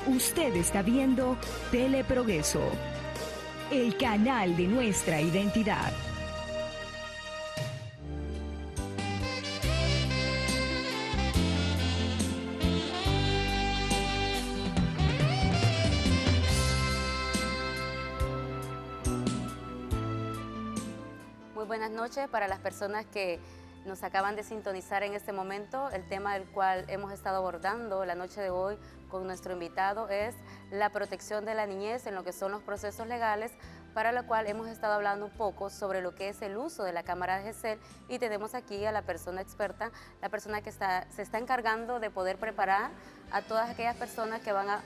Usted está viendo Teleprogreso, el canal de nuestra identidad. Muy buenas noches para las personas que nos acaban de sintonizar en este momento. El tema del cual hemos estado abordando la noche de hoy con nuestro invitado es la protección de la niñez en lo que son los procesos legales, para lo cual hemos estado hablando un poco sobre lo que es el uso de la cámara de GESEL, y tenemos aquí a la persona experta, la persona que se está encargando de poder preparar a todas aquellas personas que van a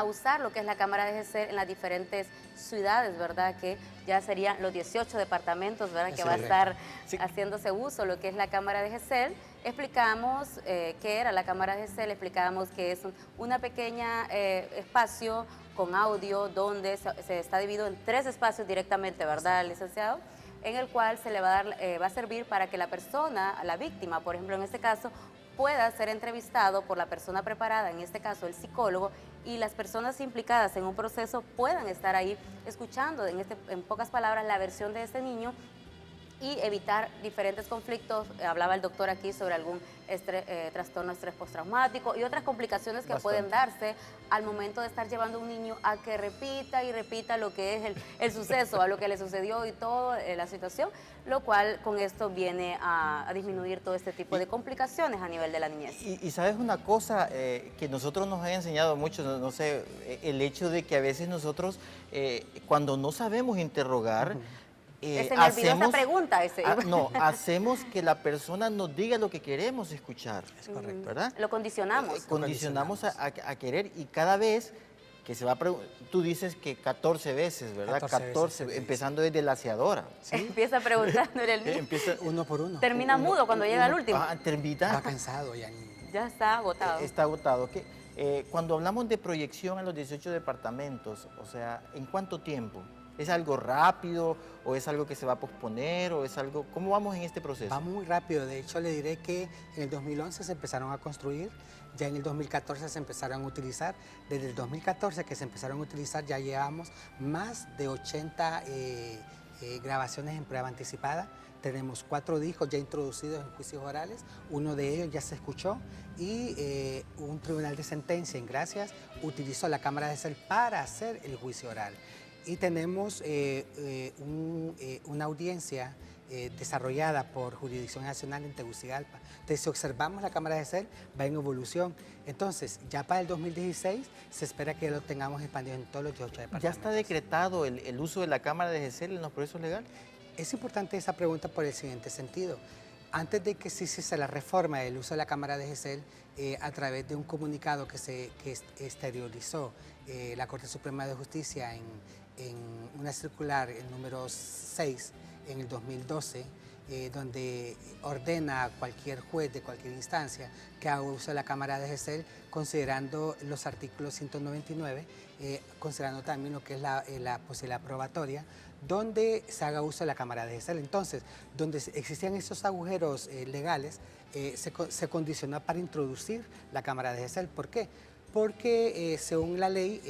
usar lo que es la cámara de GESEL en las diferentes ciudades, ¿verdad? Que ya serían los 18 departamentos, ¿verdad? Que va a estar haciéndose uso lo que es la cámara de GESEL. Explicamos qué era la cámara de GESEL, explicamos que es una pequeña espacio con audio donde se está dividido en 3 espacios directamente, ¿verdad, licenciado? En el cual se le va a dar, va a servir para que la persona, la víctima, por ejemplo, en este caso, pueda ser entrevistado por la persona preparada, en este caso el psicólogo, y las personas implicadas en un proceso puedan estar ahí escuchando, en pocas palabras, la versión de este niño y evitar diferentes conflictos. Hablaba el doctor aquí sobre algún trastorno de estrés postraumático y otras complicaciones que pueden darse al momento de estar llevando a un niño a que repita y repita lo que es el suceso, a lo que le sucedió y toda la situación, lo cual con esto viene a disminuir todo este tipo de complicaciones a nivel de la niñez. Y sabes una cosa que nosotros nos han enseñado mucho, no sé, el hecho de que a veces nosotros cuando no sabemos interrogar, Se me olvidó esa pregunta. No, hacemos que la persona nos diga lo que queremos escuchar. Es correcto, ¿verdad? Lo condicionamos. Condicionamos a querer, y cada vez que se va a preguntar, tú dices que 14 veces, ¿verdad? 14 veces, empezando desde la aseadora. ¿Sí? Empieza preguntándole al niño. Empieza uno por uno. Termina mudo cuando llega al último. Termina. Va cansado ya. Ya está agotado. Está agotado. Cuando hablamos de proyección en los 18 departamentos, o sea, ¿en cuánto tiempo? ¿Es algo rápido o es algo que se va a posponer o es algo...? ¿Cómo vamos en este proceso? Va muy rápido. De hecho, le diré que en el 2011 se empezaron a construir, ya en el 2014 se empezaron a utilizar. Desde el 2014 que se empezaron a utilizar ya llevamos más de 80 grabaciones en prueba anticipada. Tenemos 4 discos ya introducidos en juicios orales, uno de ellos ya se escuchó y un tribunal de sentencia en Gracias utilizó la cámara de GESEL para hacer el juicio oral. Y tenemos una audiencia desarrollada por Jurisdicción Nacional en Tegucigalpa. Entonces, si observamos la cámara de GESEL, va en evolución. Entonces, ya para el 2016 se espera que lo tengamos expandido en todos los 18 departamentos. ¿Ya está decretado el uso de la cámara de GESEL en los procesos legales? Es importante esa pregunta por el siguiente sentido. Antes de que se hiciese la reforma del uso de la cámara de GESEL, a través de un comunicado que exteriorizó la Corte Suprema de Justicia en una circular, el número 6, en el 2012, donde ordena a cualquier juez de cualquier instancia que haga uso de la cámara de GESEL, considerando los artículos 199, considerando también lo que es la posibilidad probatoria, donde se haga uso de la cámara de GESEL. Entonces, donde existían esos agujeros legales, se condicionó para introducir la cámara de GESEL. ¿Por qué? Porque según la ley,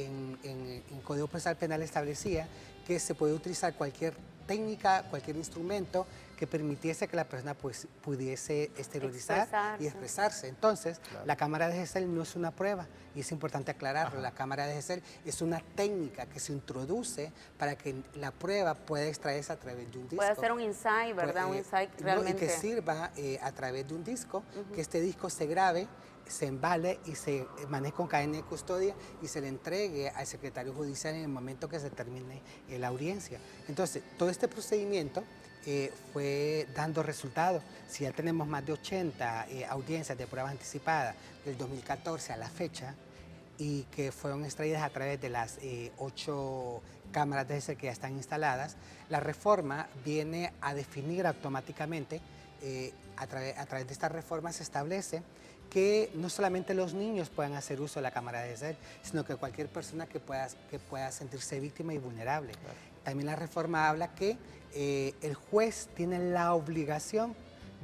en Código Procesal Penal establecía que se puede utilizar cualquier técnica, cualquier instrumento que permitiese que la persona pudiese exteriorizar y expresarse. Entonces, la cámara de GESEL no es una prueba, y es importante aclararlo. La cámara de GESEL es una técnica que se introduce para que la prueba pueda extraerse a través de un disco. Puede ser un insight, ¿verdad? Un insight realmente. Y que sirva a través de un disco, que este disco se grabe, se embale y se maneje con cadena de custodia y se le entregue al secretario judicial en el momento que se termine la audiencia. Entonces, todo este procedimiento fue dando resultados. Si ya tenemos más de 80 audiencias de pruebas anticipadas del 2014 a la fecha, y que fueron extraídas a través de las 8 cámaras de GESEL que ya están instaladas, la reforma viene a definir automáticamente, a través de esta reforma se establece que no solamente los niños puedan hacer uso de la cámara de GESEL, sino que cualquier persona que pueda sentirse víctima y vulnerable. Claro. También la reforma habla que el juez tiene la obligación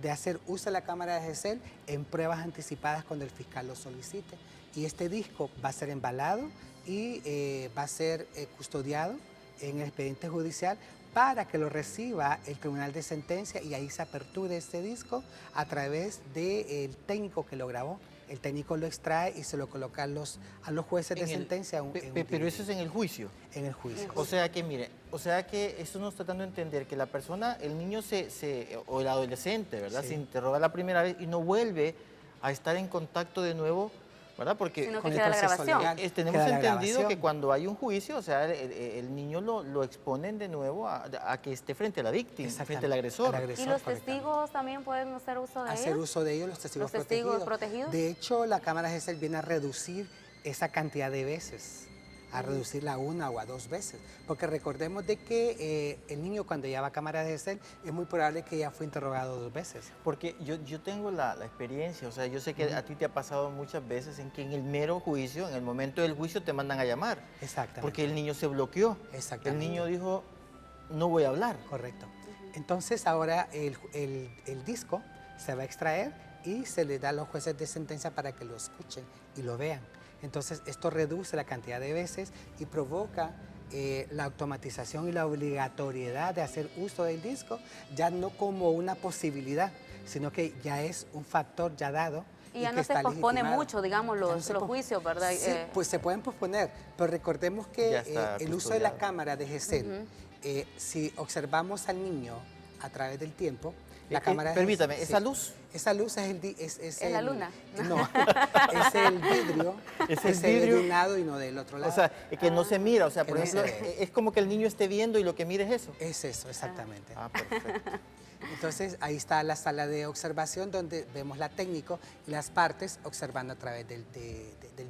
de hacer uso de la cámara de GESEL en pruebas anticipadas cuando el fiscal lo solicite. Y este disco va a ser embalado y va a ser custodiado en el expediente judicial para que lo reciba el tribunal de sentencia y ahí se aperture este disco a través del técnico que lo grabó. El técnico lo extrae y se lo coloca a los jueces de sentencia. Pero eso es en el juicio. En el juicio. O sea que, mire, eso nos está dando a entender que la persona, el niño o el adolescente, ¿verdad? Sí. Se interroga la primera vez y no vuelve a estar en contacto de nuevo, ¿verdad? Porque Sino que con el queda la proceso grabación. legal. tenemos Queda la entendido grabación. que cuando hay un juicio, o sea, el niño lo exponen de nuevo a que esté frente a la víctima, frente al agresor. Al agresor, ¿Y los correctamente. testigos también pueden hacer uso de Hacer ellos? uso de ellos, los testigos, ¿Los testigos protegidos? De hecho, la cámara GESEL viene a reducir esa cantidad de veces, a reducirla a 1 o a 2 veces. Porque recordemos de que el niño cuando ya va a cámara de GESEL es muy probable que ya fue interrogado 2 veces. Porque yo tengo la experiencia, o sea, yo sé que a ti te ha pasado muchas veces en que en el mero juicio, en el momento del juicio te mandan a llamar. Exactamente. Porque el niño se bloqueó. Exactamente. El niño dijo, no voy a hablar. Correcto. Entonces ahora el disco se va a extraer y se le da a los jueces de sentencia para que lo escuchen y lo vean. Entonces esto reduce la cantidad de veces y provoca la automatización y la obligatoriedad de hacer uso del disco, ya no como una posibilidad, sino que ya es un factor ya dado. Y ya que no se está pospone legitimado. mucho, digamos, Ya no los se pos- juicios, ¿verdad? Sí, pues se pueden posponer, pero recordemos Ya que está el uso de la custodiado. cámara de GESEL, si observamos al niño a través del tiempo, la cámara de permítame, GESEL, ¿esa luz? Esa luz es la luna. No, es el vidrio Es que el se ve vidrio. de un lado y no del otro lado. O sea, que no se mira, o sea, por Que no se ejemplo, ve. es como que el niño esté viendo y lo que mire es eso. Es eso, exactamente. Ah, perfecto. Entonces ahí está la sala de observación donde vemos la técnico y las partes observando a través del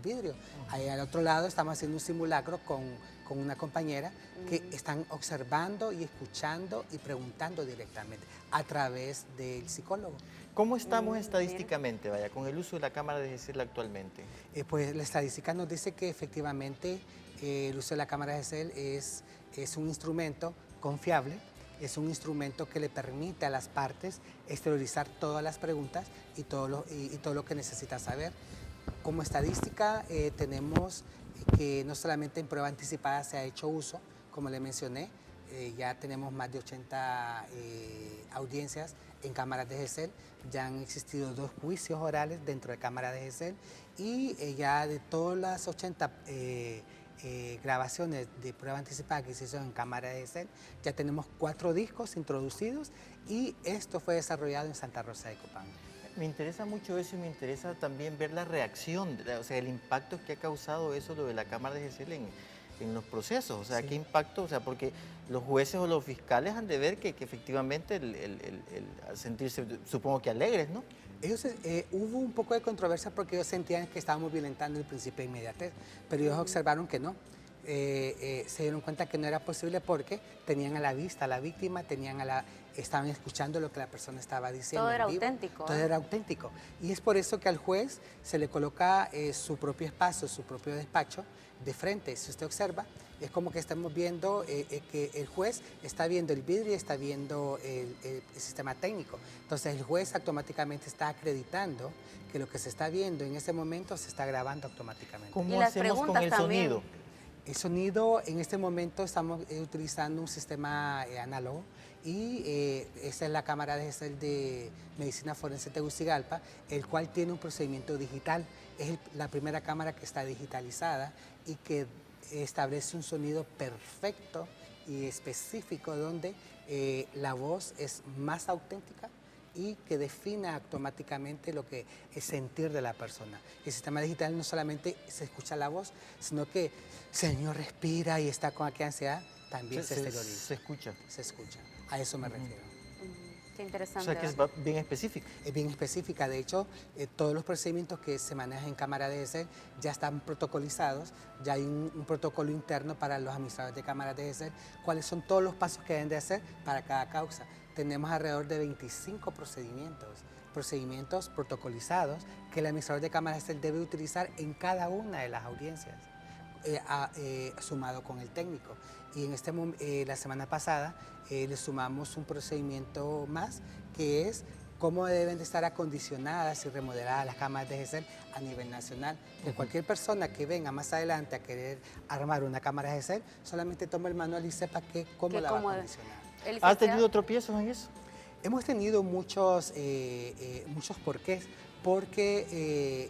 vidrio. Ahí al otro lado estamos haciendo un simulacro con una compañera que están observando y escuchando y preguntando directamente a través del psicólogo. ¿Cómo estamos estadísticamente, vaya, con el uso de la cámara de GESEL actualmente? Pues la estadística nos dice que efectivamente el uso de la cámara de GESEL es un instrumento confiable, es un instrumento que le permite a las partes exteriorizar todas las preguntas y todo lo que necesita saber. Como estadística tenemos que no solamente en prueba anticipada se ha hecho uso, como le mencioné, ya tenemos más de 80 audiencias en cámaras de GESEL, ya han existido 2 juicios orales dentro de cámaras de GESEL y ya de todas las 80 grabaciones de prueba anticipada que se hizo en cámara de GESEL, ya tenemos 4 discos introducidos y esto fue desarrollado en Santa Rosa de Copán. Me interesa mucho eso y me interesa también ver la reacción, o sea, el impacto que ha causado eso, lo de la cámara de GESEL en los procesos. O sea, Sí. qué impacto, o sea, porque los jueces o los fiscales han de ver que efectivamente al sentirse, supongo que alegres, ¿no? Ellos, hubo un poco de controversia porque ellos sentían que estábamos violentando el principio de inmediatez, pero ellos observaron que no. Se dieron cuenta que no era posible porque tenían a la vista a la víctima, estaban escuchando lo que la persona estaba diciendo. Todo en era vivo. auténtico, Todo ¿eh? era auténtico. Y es por eso que al juez se le coloca su propio espacio, su propio despacho de frente. Si usted observa, es como que estamos viendo que el juez está viendo el vidrio y está viendo el sistema técnico. Entonces el juez automáticamente está acreditando que lo que se está viendo en ese momento se está grabando automáticamente. ¿Cómo Y las hacemos con preguntas el también. sonido? El sonido, en este momento estamos utilizando un sistema análogo y esa es la cámara de GESEL de Medicina Forense Tegucigalpa, el cual tiene un procedimiento digital. Es la primera cámara que está digitalizada y que establece un sonido perfecto y específico donde la voz es más auténtica y que defina automáticamente lo que es sentir de la persona. El sistema digital no solamente se escucha la voz, sino que el señor respira y está con aquella ansiedad, también se exterioriza, se escucha. se escucha. A eso me refiero. Qué O interesante. sea, que es ¿verdad? bien específico. Es bien específica, de hecho, todos los procedimientos que se manejan en cámara de GESEL ya están protocolizados, ya hay un protocolo interno para los administradores de cámaras de GESEL, cuáles son todos los pasos que deben de hacer para cada causa. Tenemos alrededor de 25 procedimientos protocolizados que el administrador de cámaras de GESEL debe utilizar en cada una de las audiencias, sumado con el técnico. Y en la semana pasada le sumamos un procedimiento más, que es cómo deben de estar acondicionadas y remodeladas las cámaras de GESEL a nivel nacional. Que cualquier persona que venga más adelante a querer armar una cámara de GESEL, solamente tome el manual y sepa cómo la va a acondicionar. ¿Has tenido tropiezos en eso? Hemos tenido muchos porqués, porque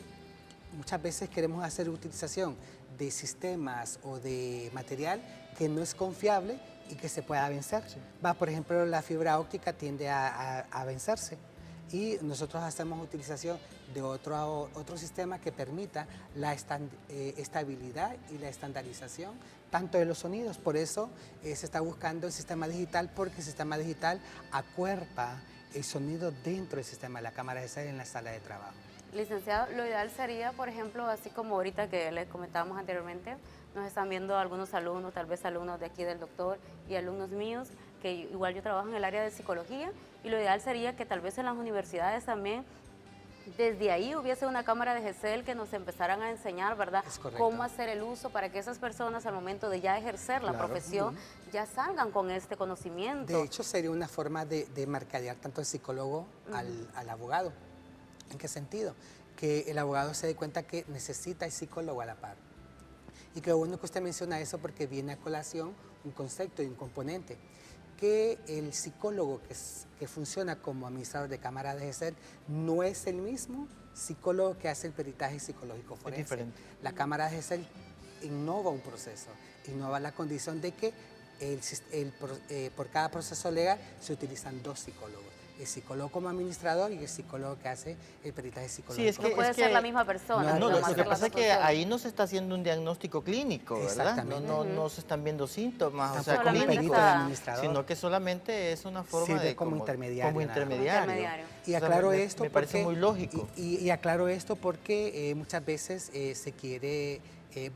muchas veces queremos hacer utilización de sistemas o de material que no es confiable y que se pueda vencer. Sí. Por ejemplo, la fibra óptica tiende a vencerse y nosotros hacemos utilización de otro sistema que permita la estabilidad y la estandarización tanto de los sonidos. Por eso se está buscando el sistema digital, porque el sistema digital acuerpa el sonido dentro del sistema de la cámara de GESEL en la sala de trabajo. Licenciado, lo ideal sería, por ejemplo, así como ahorita que les comentábamos anteriormente, nos están viendo algunos alumnos, tal vez alumnos de aquí del doctor y alumnos míos, que igual yo trabajo en el área de psicología, y lo ideal sería que tal vez en las universidades también, desde ahí hubiese una cámara de GESEL que nos empezaran a enseñar, ¿verdad?, cómo hacer el uso para que esas personas al momento de ya ejercer la profesión ya salgan con este conocimiento. De hecho, sería una forma de mercadear tanto el psicólogo al abogado. ¿En qué sentido? Que el abogado se dé cuenta que necesita el psicólogo a la par. Y qué bueno que usted menciona eso, porque viene a colación un concepto y un componente. Que el psicólogo que funciona como administrador de cámara de GESEL no es el mismo psicólogo que hace el peritaje psicológico forense. Es diferente. La cámara de GESEL innova un proceso, innova la condición de que por cada proceso legal se utilizan 2 psicólogos. El psicólogo como administrador y el psicólogo que hace el peritaje psicológico. Sí, no puede ser la misma persona. No, lo que pasa es que ahí no se está haciendo un diagnóstico clínico, ¿verdad? No se están viendo síntomas, o sea, clínicos, sino que solamente es una forma de como intermediario. Y aclaro esto, me parece muy lógico. Y aclaro esto porque muchas veces se quiere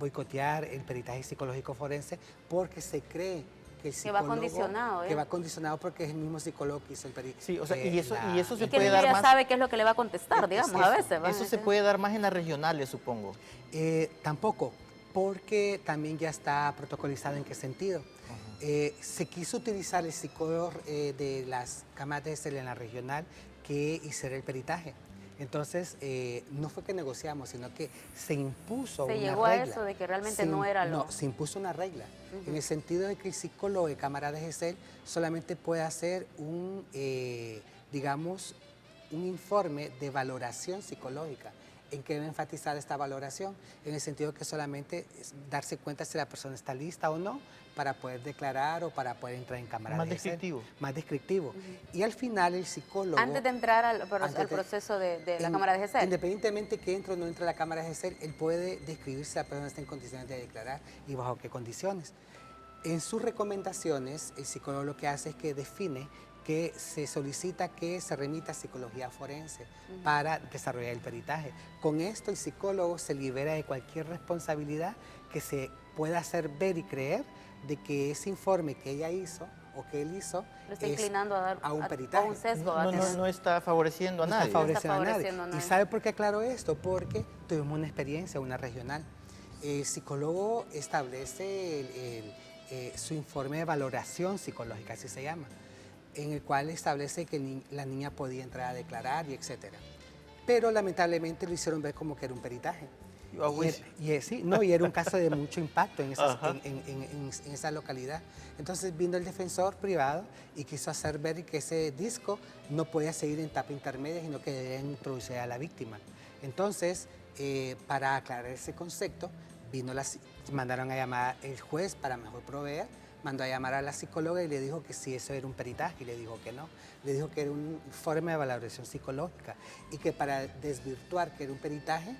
boicotear el peritaje psicológico forense porque se cree que va condicionado. Que va condicionado porque es el mismo psicólogo que hizo el peritaje. Sí, o sea, y eso se puede dar más. Y que sabe qué es lo que le va a contestar, digamos, a veces. Eso se puede dar más en las regionales, supongo. Tampoco, porque también ya está protocolizado. ¿En qué sentido? Se quiso utilizar el psicólogo de las cámaras de GESEL en la regional que hiciera el peritaje. Entonces, no fue que negociamos, sino que se impuso una regla. Se llegó a eso de que realmente no era lo... No, se impuso una regla, en el sentido de que el psicólogo de cámara de GESEL solamente puede hacer digamos, un informe de valoración psicológica. ¿En qué debe enfatizar esta valoración? En el sentido que solamente es darse cuenta si la persona está lista o no para poder declarar o para poder entrar en cámara de GESEL. Más descriptivo. Y al final el psicólogo... Antes de entrar al proceso de la cámara de GESEL. Independientemente que entre o no entre a la cámara de GESEL, él puede describir si la persona está en condiciones de declarar y bajo qué condiciones. En sus recomendaciones, el psicólogo lo que hace es que define que se solicita que se remita a psicología forense para desarrollar el peritaje. Con esto el psicólogo se libera de cualquier responsabilidad que se pueda hacer ver y creer de que ese informe que ella hizo o que él hizo lo está inclinando a dar un peritaje. A un sesgo. No está favoreciendo a nadie. No está favoreciendo a nadie. ¿Y sabe por qué aclaro esto? Porque tuvimos una experiencia, una regional. El psicólogo establece su informe de valoración psicológica, así se llama, en el cual establece que la niña podía entrar a declarar y etcétera. Pero lamentablemente lo hicieron ver como que era un peritaje. Y era un caso de mucho impacto en esa localidad. Entonces vino el defensor privado y quiso hacer ver que ese disco no podía seguir en etapa intermedia, sino que debía introducir a la víctima. Entonces, para aclarar ese concepto, mandaron a llamar el juez para mejor proveer, mandó a llamar a la psicóloga y le dijo que si eso era un peritaje, y le dijo que no. Le dijo que era un informe de valoración psicológica y que para desvirtuar que era un peritaje,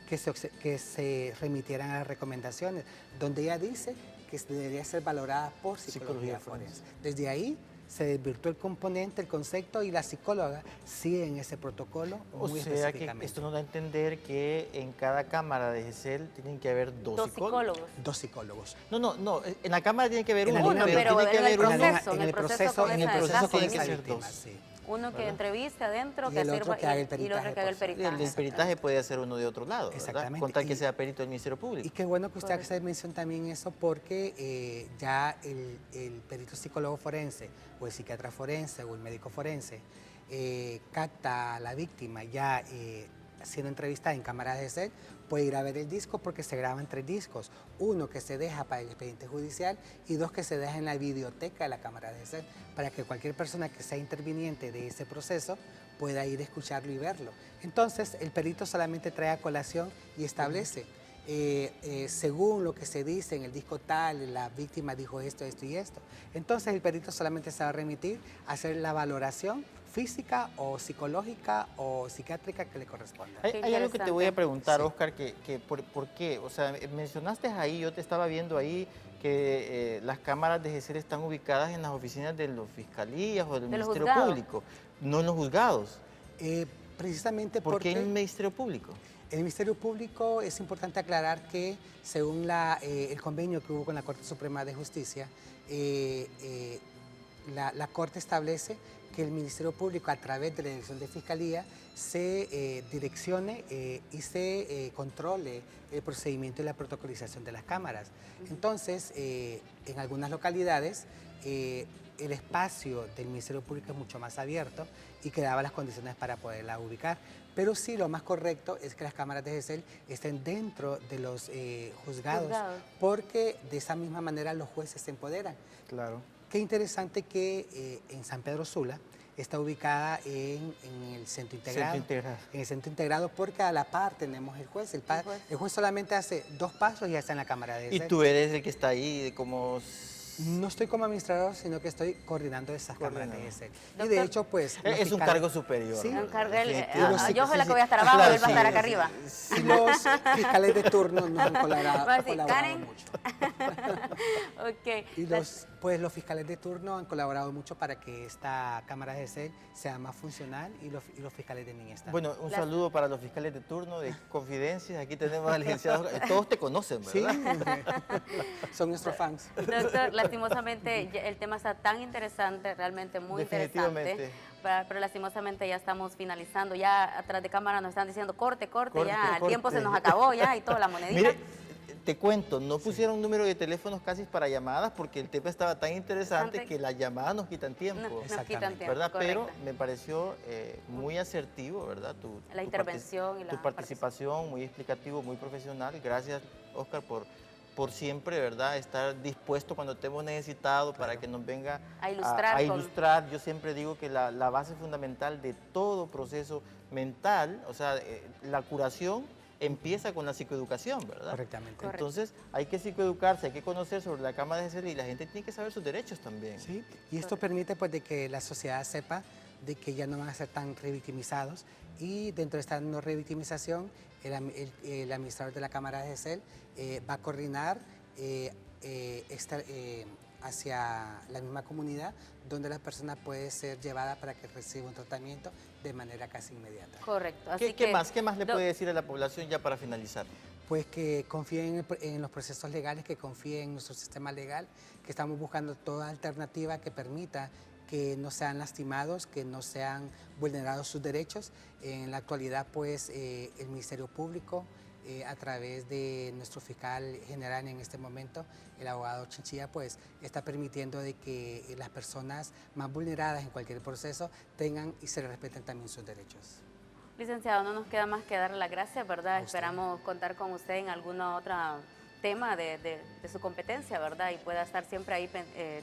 que se remitieran a las recomendaciones, donde ella dice que debería ser valorada por psicología forense. Desde ahí se desvirtuó el componente, el concepto, y la psicóloga sigue en ese protocolo muy específicamente. Que esto nos da a entender que en cada cámara de GESEL tienen que haber dos psicólogos. Dos psicólogos. No, en la cámara tiene que haber uno, pero tiene que haber en el proceso tiene que ser dos. Sí. Uno que entreviste adentro, que sirva, y el otro que haga el peritaje. El peritaje puede hacer uno de otro lado, exactamente, con tal que sea perito del Ministerio Público. Y qué bueno que usted haga mención también eso, porque ya el perito psicólogo forense, o el psiquiatra forense, o el médico forense, capta a la víctima ya siendo entrevistada en cámara de GESEL, puede ir a ver el disco porque se graban 3 discos. Uno que se deja para el expediente judicial y 2 que se deja en la videoteca de la cámara de GESEL para que cualquier persona que sea interviniente de ese proceso pueda ir a escucharlo y verlo. Entonces, el perito solamente trae a colación y establece, según lo que se dice en el disco tal, la víctima dijo esto, esto y esto. Entonces, el perito solamente se va a remitir a hacer la valoración física o psicológica o psiquiátrica que le corresponda. Hay algo que te voy a preguntar, Sí. Oscar, ¿por qué? O sea, mencionaste ahí, yo te estaba viendo ahí, que las cámaras de GESEL están ubicadas en las oficinas de las fiscalías o del De los Ministerio juzgados. Público, no en los juzgados. Precisamente ¿Por qué porque en el Ministerio Público? el Ministerio Público es importante aclarar que según el convenio que hubo con la Corte Suprema de Justicia, la Corte establece que el Ministerio Público a través de la Dirección de Fiscalía se direccione y se controle el procedimiento y la protocolización de las cámaras. Entonces, en algunas localidades, el espacio del Ministerio Público es mucho más abierto y que daba las condiciones para poderla ubicar. Pero sí, lo más correcto es que las cámaras de GESEL estén dentro de los juzgados, porque de esa misma manera los jueces se empoderan. Claro. Qué interesante que en San Pedro Sula está ubicada en el centro integrado. En el centro integrado, porque a la par tenemos el juez. El juez solamente hace 2 pasos y ya está en la cámara de Y GESEL. tú eres el que está ahí como... No estoy como administrador, sino que estoy coordinando esas cámaras de GESEL. Y Doctor, de hecho, pues... los Es un fiscales- cargo superior. Sí. ¿verdad? Yo soy la que voy a estar abajo Claro, y él va a estar sí, acá arriba. Y los fiscales de turno nos han colaborado, Va a decir, colaborado Karen. mucho. Ok. Y los fiscales de turno han colaborado mucho para que esta cámara de GESEL sea más funcional y los fiscales de bienestar. Bueno, un saludo para los fiscales de turno de Confidencias. Aquí tenemos al licenciado. Todos te conocen, sí, ¿verdad? son nuestros fans. Doctor, lastimosamente el tema está tan interesante, realmente muy interesante, Definitivamente. pero lastimosamente ya estamos finalizando, ya atrás de cámara nos están diciendo corte, Corte, ya el corte. tiempo se nos acabó ya y toda la monedita. Mire, te cuento, no pusieron número de teléfonos casi para llamadas porque el tema estaba tan interesante que las llamadas nos quitan tiempo. Nos quitan Exactamente. tiempo, ¿Verdad? correcto. Pero me pareció muy asertivo, ¿verdad? La intervención y la tu participación, muy explicativo, muy profesional. Gracias, Oscar, por siempre, ¿verdad? Estar dispuesto cuando te hemos necesitado para que nos venga A ilustrar a con- ilustrar. Yo siempre digo que la base fundamental de todo proceso mental, o sea, la curación empieza con la psicoeducación, ¿verdad? Correctamente. Correcto. Entonces hay que psicoeducarse, hay que conocer sobre la cámara de GESEL y la gente tiene que saber sus derechos también. Sí, y esto permite pues de que la sociedad sepa de que ya no van a ser tan revictimizados, y dentro de esta no revictimización el administrador de la cámara de GESEL va a coordinar hacia la misma comunidad donde la persona puede ser llevada para que reciba un tratamiento de manera casi inmediata. Correcto. ¿Qué más le puede decir a la población ya para finalizar? Pues que confíen en los procesos legales, que confíen en nuestro sistema legal, que estamos buscando toda alternativa que permita que no sean lastimados, que no sean vulnerados sus derechos. En la actualidad, pues, el Ministerio Público, a través de nuestro fiscal general en este momento, el abogado Chinchilla, pues, está permitiendo de que las personas más vulneradas en cualquier proceso tengan y se les respeten también sus derechos. Licenciado, no nos queda más que darle las gracias, ¿verdad? A usted. Esperamos contar con usted en alguna otra tema de su competencia, ¿verdad? Y pueda estar siempre ahí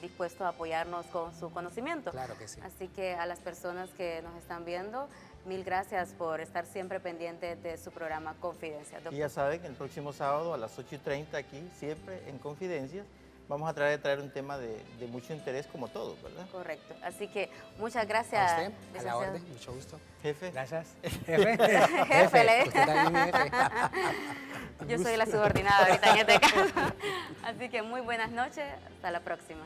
dispuesto a apoyarnos con su conocimiento. Claro que sí. Así que a las personas que nos están viendo, mil gracias por estar siempre pendientes de su programa Confidencias. Y ya saben, el próximo sábado a las 8:30 aquí, siempre en Confidencias, vamos a traer un tema de mucho interés como todos, ¿verdad? Correcto. Así que muchas gracias. A usted, a la licenciado. orden, mucho gusto. Jefe. Gracias. Jefe. Jefe, le- Usted también, jefe. Yo soy la subordinada ahorita en este caso. Así que muy buenas noches. Hasta la próxima.